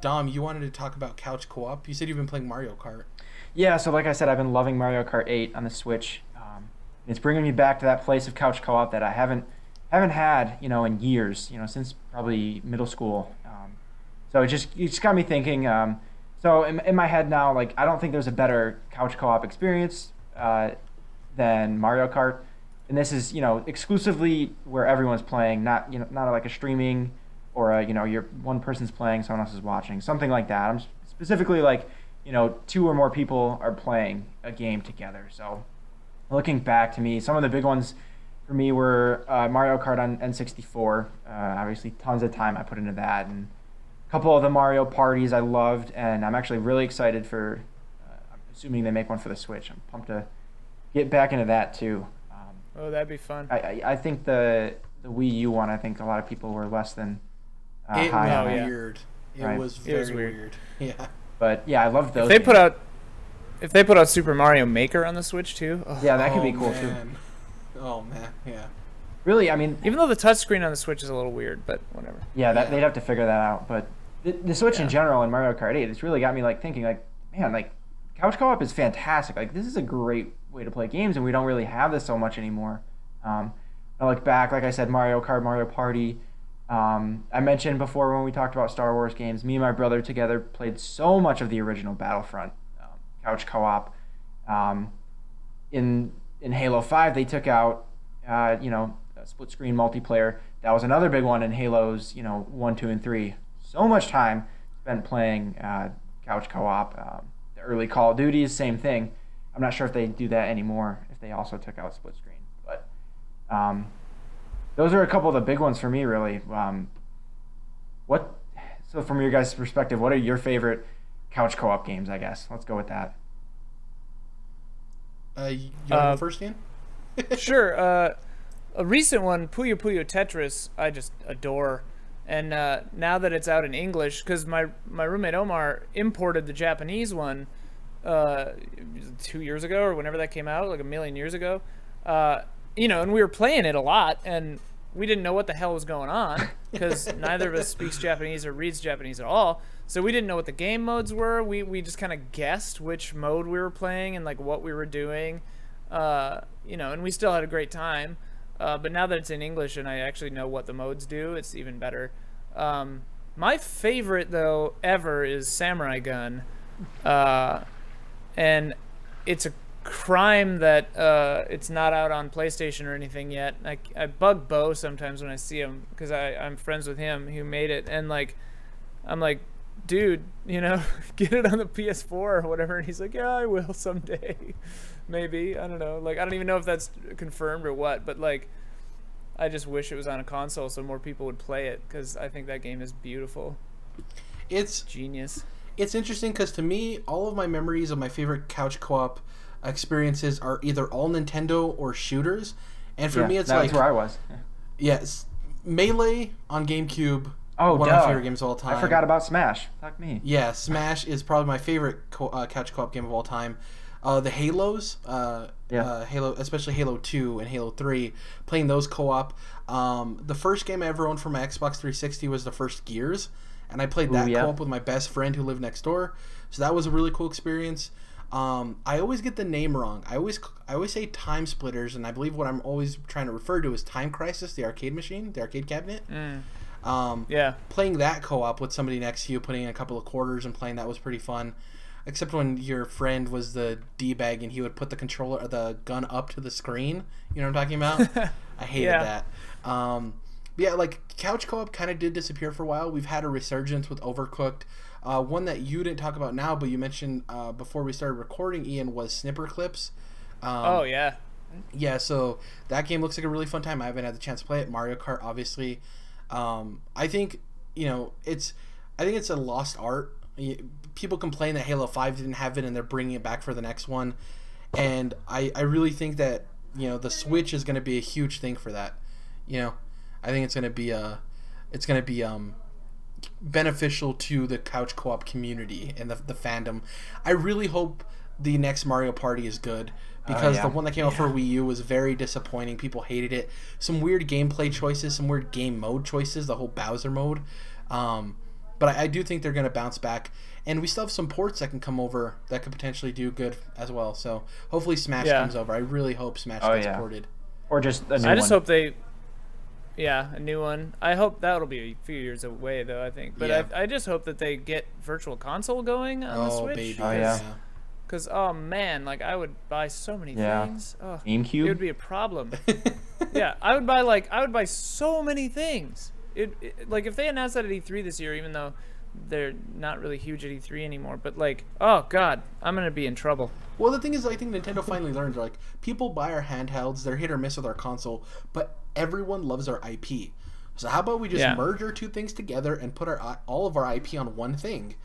Dom, you wanted to talk about couch co-op. You said you've been playing Mario Kart. Yeah, so like I said, I've been loving Mario Kart 8 on the Switch. It's bringing me back to that place of couch co-op that I haven't had, in years, since probably middle school. So it just got me thinking. So in my head now, like I don't think there's a better couch co-op experience than Mario Kart, and this is exclusively where everyone's playing, not like a streaming or you're one person's playing, someone else is watching, something like that. I'm specifically like two or more people are playing a game together. So looking back to me, some of the big ones for me were Mario Kart on N64. Obviously, tons of time I put into that, and a couple of the Mario parties I loved, and I'm actually really excited for. I'm assuming they make one for the Switch. I'm pumped to get back into that too. Oh, that'd be fun. I think the Wii U one. I think a lot of people were less than It high on was it. weird. It Right. was It was very weird. weird. Yeah. But yeah, I loved those. If they put out Super Mario Maker on the Switch too, Yeah, that could be Oh, cool too. man. Oh man, yeah. Really, I mean, even though the touchscreen on the Switch is a little weird, but whatever. yeah, Yeah. they'd have to figure that out. But the Switch in Yeah. general and Mario Kart 8, it's really got me like thinking like, man, like couch co-op is fantastic. Like this is a great way to play games, and we don't really have this so much anymore. I look back, like I said, Mario Kart, Mario Party. I mentioned before when we talked about Star Wars games, me and my brother together played so much of the original Battlefront couch co-op. In Halo 5, they took out a split screen multiplayer. That was another big one in Halos 1, 2, and 3. So much time spent playing couch co-op. The early Call of Duties, same thing. I'm not sure if they do that anymore, if they also took out split screen. But those are a couple of the big ones for me, really. So from your guys' perspective, what are your favorite couch co-op games, I guess? Let's go with that. You want to go first, Ian? Sure. A recent one, Puyo Puyo Tetris, I just adore. And now that it's out in English, because my roommate Omar imported the Japanese one 2 years ago or whenever that came out, like a million years ago. And we were playing it a lot, and we didn't know what the hell was going on because neither of us speaks Japanese or reads Japanese at all. So we didn't know what the game modes were. We just kind of guessed which mode we were playing and like what we were doing, and we still had a great time. But now that it's in English and I actually know what the modes do, it's even better. My favorite though ever is Samurai Gun, and it's a crime that it's not out on PlayStation or anything yet. I bug Bo sometimes when I see him because I'm friends with him who made it, and I'm like, dude, get it on the PS4 or whatever, and he's like, yeah, I will someday. Maybe, I don't know, I don't even know if that's confirmed or what, but I just wish it was on a console so more people would play it because I think that game is beautiful. It's genius. It's interesting because to me, all of my memories of my favorite couch co-op experiences are either all Nintendo or shooters, and for me, it's that's where I was. Yes, Melee on GameCube. Oh, one duh. of my favorite games of all time. I forgot about Smash. Fuck me. Yeah, Smash is probably my favorite couch co-op game of all time. The Halos, Halo, especially Halo 2 and Halo 3, playing those co-op. The first game I ever owned for my Xbox 360 was the first Gears, and I played that co-op with my best friend who lived next door. So that was a really cool experience. I always get the name wrong. I always say Time Splitters, and I believe what I'm always trying to refer to is Time Crisis, the arcade machine, the arcade cabinet. Playing that co-op with somebody next to you, putting in a couple of quarters and playing that was pretty fun. Except when your friend was the D-bag and he would put the controller or the gun up to the screen. You know what I'm talking about? I hated that. Couch co-op kind of did disappear for a while. We've had a resurgence with Overcooked. One that you didn't talk about now, but you mentioned before we started recording, Ian, was Snipper Clips. Yeah, so that game looks like a really fun time. I haven't had the chance to play it. Mario Kart, obviously. I think it's a lost art. People complain that Halo 5 didn't have it, and they're bringing it back for the next one. And I really think that the Switch is going to be a huge thing for that. I think it's going to be beneficial to the couch co-op community and the fandom. I really hope the next Mario Party is good because the one that came out for Wii U was very disappointing. People hated it. Some weird gameplay choices, some weird game mode choices, the whole Bowser mode. But I do think they're going to bounce back. And we still have some ports that can come over that could potentially do good as well. So hopefully Smash comes over. I really hope Smash gets ported. Or just a new one. I just hope they... Yeah, a new one. I hope that'll be a few years away, though, I think. But I just hope that they get Virtual Console going on the Switch. Baby. Oh, yeah. Because, oh, man, like, I would buy so many things. Oh, GameCube? It would be a problem. Yeah, I would buy so many things. Like, if they announced that at E3 this year, even though they're not really huge at E3 anymore, but, like, oh, God, I'm going to be in trouble. Well, the thing is, I think Nintendo finally learned, like, people buy our handhelds, they're hit or miss with our console, but everyone loves our IP. So how about we just merge our two things together and put all of our IP on one thing?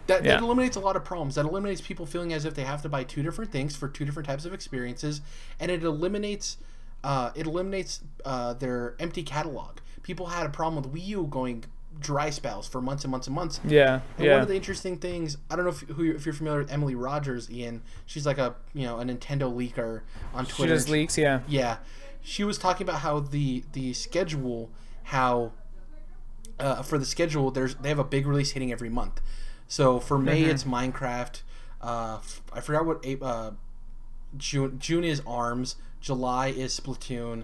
That eliminates a lot of problems. That eliminates people feeling as if they have to buy two different things for two different types of experiences, and it eliminates their empty catalog. People had a problem with Wii U going dry spells for months and months and months. Yeah. And one of the interesting things, I don't know if you're familiar with Emily Rogers, Ian. She's like a Nintendo leaker on Twitter. She does leaks, yeah. Yeah. She was talking about how the schedule, for the schedule, they have a big release hitting every month. So for May it's Minecraft. I forgot what June is ARMS. July is Splatoon.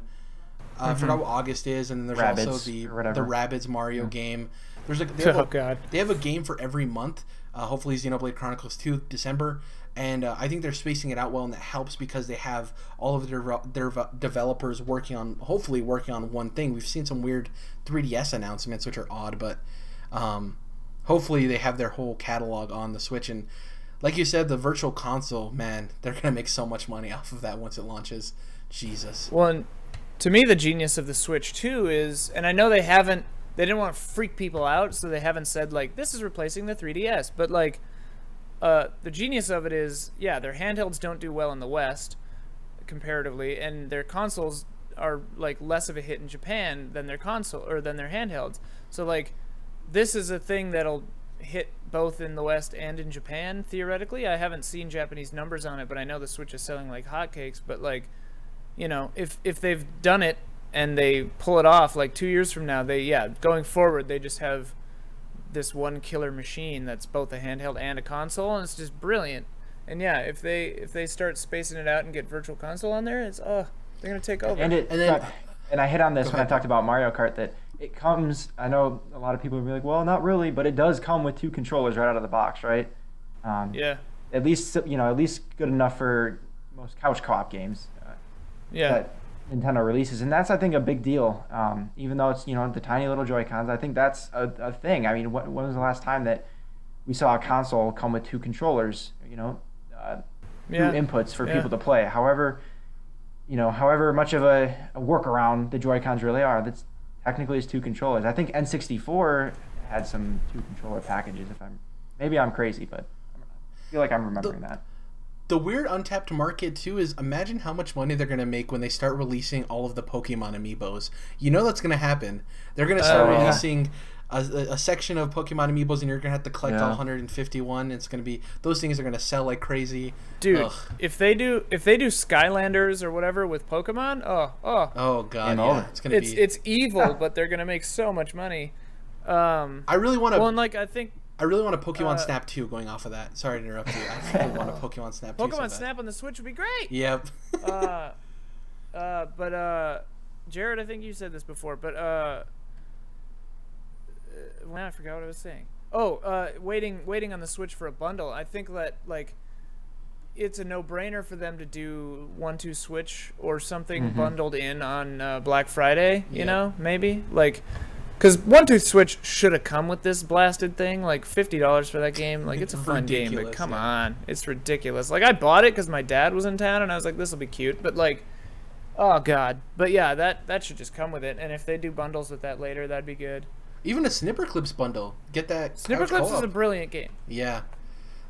I forgot what August is, and then there's Rabbids, also the Rabbids Mario game. There's they have a game for every month. Hopefully Xenoblade Chronicles 2 December, and I think they're spacing it out well, and that helps because they have all of their developers hopefully working on one thing. We've seen some weird 3DS announcements which are odd, but hopefully they have their whole catalog on the Switch. And like you said, the Virtual Console, man, they're gonna make so much money off of that once it launches. Jesus. Well, and to me, the genius of the Switch too is, and I know they didn't want to freak people out, so they haven't said like this is replacing the 3DS, but like the genius of it is, their handhelds don't do well in the West comparatively, and their consoles are like less of a hit in Japan than their handhelds. So like this is a thing that'll hit both in the West and in Japan theoretically. I haven't seen Japanese numbers on it, but I know the Switch is selling like hotcakes. But like, if they've done it and they pull it off, like 2 years from now, going forward they just have this one killer machine that's both a handheld and a console, and it's just brilliant. And if they start spacing it out and get Virtual Console on there, they're gonna take over. And I hit on this when I talked about Mario Kart, that it comes, I know a lot of people will be like, well, not really, but it does come with two controllers right out of the box, right? At least good enough for most couch co-op games. That Nintendo releases, and that's, I think, a big deal. Even though it's the tiny little Joy-Cons, I think that's a thing. I mean, when was the last time that we saw a console come with two controllers? Two inputs for people to play. However much of a workaround the Joy-Cons really are, that's technically is two controllers. I think N64 had some two controller packages. Maybe I'm crazy, but I feel like I'm remembering that. The weird untapped market too is, imagine how much money they're going to make when they start releasing all of the Pokemon amiibos. That's going to happen. They're going to start releasing a section of Pokemon amiibos, and you're going to have to collect all 151. It's going to be, those things are going to sell like crazy. Dude, if they do Skylanders or whatever with Pokemon, oh god, it's going to be, it's evil, but they're going to make so much money. I really want to. Well, and like I really want a Pokemon Snap 2 going off of that. Sorry to interrupt you. I really want a Pokemon Snap 2. Pokemon Snap on the Switch would be great. Yep. But Jerrad, I think you said this before, but well, I forgot what I was saying. Waiting on the Switch for a bundle. I think that like it's a no-brainer for them to do 1-2 Switch or something bundled in on Black Friday. Maybe like. Because 1-2 Switch should have come with this blasted thing, like $50 for that game. Like, it's a fun game, but come on. It's ridiculous. Like, I bought it because my dad was in town, and I was like, this will be cute. But, like, oh, God. But, yeah, that should just come with it. And if they do bundles with that later, that'd be good. Even a Snipper Clips bundle. Get that. Snipper Clips is a brilliant game. Yeah.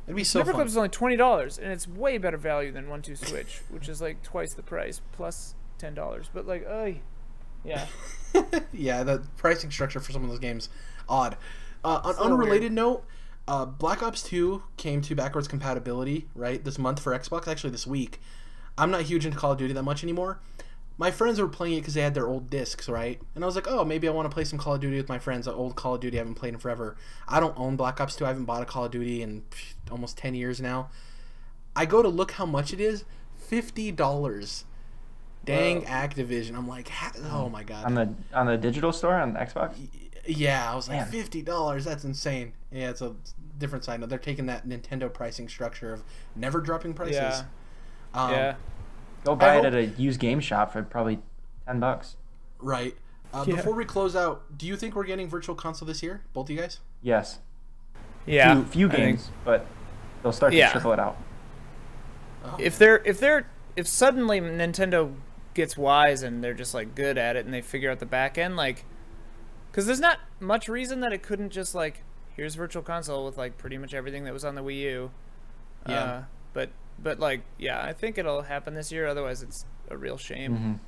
It'd be so fun. Snipper Clips is only $20, and it's way better value than 1-2 Switch, which is, like, twice the price, plus $10. But, like, yeah. Yeah, the pricing structure for some of those games, odd. On unrelated note, Black Ops 2 came to backwards compatibility, right, this month for Xbox, actually this week. I'm not huge into Call of Duty that much anymore. my friends were playing it because they had their old discs, right? And I was like, oh, maybe I want to play some Call of Duty with my friends. An old Call of Duty I haven't played in forever. I don't own Black Ops 2. I haven't bought a Call of Duty in almost 10 years now. I go to look how much it is. $50. Dang. Activision. I'm like, oh my god. On the digital store on Xbox? Yeah, I was like, $50. That's insane. Yeah, it's a different side note. They're taking that Nintendo pricing structure of never dropping prices. Yeah. Go buy it at a used game shop for probably $10. Right. Before we close out, do you think we're getting Virtual Console this year, both of you guys? Yes. Yeah. Few games, but they'll start to trickle it out. If suddenly Nintendo gets wise and they're just like good at it and they figure out the back end, like, because there's not much reason that it couldn't just like, here's Virtual Console with like pretty much everything that was on the Wii U. But like, yeah, I think it'll happen this year. Otherwise, it's a real shame.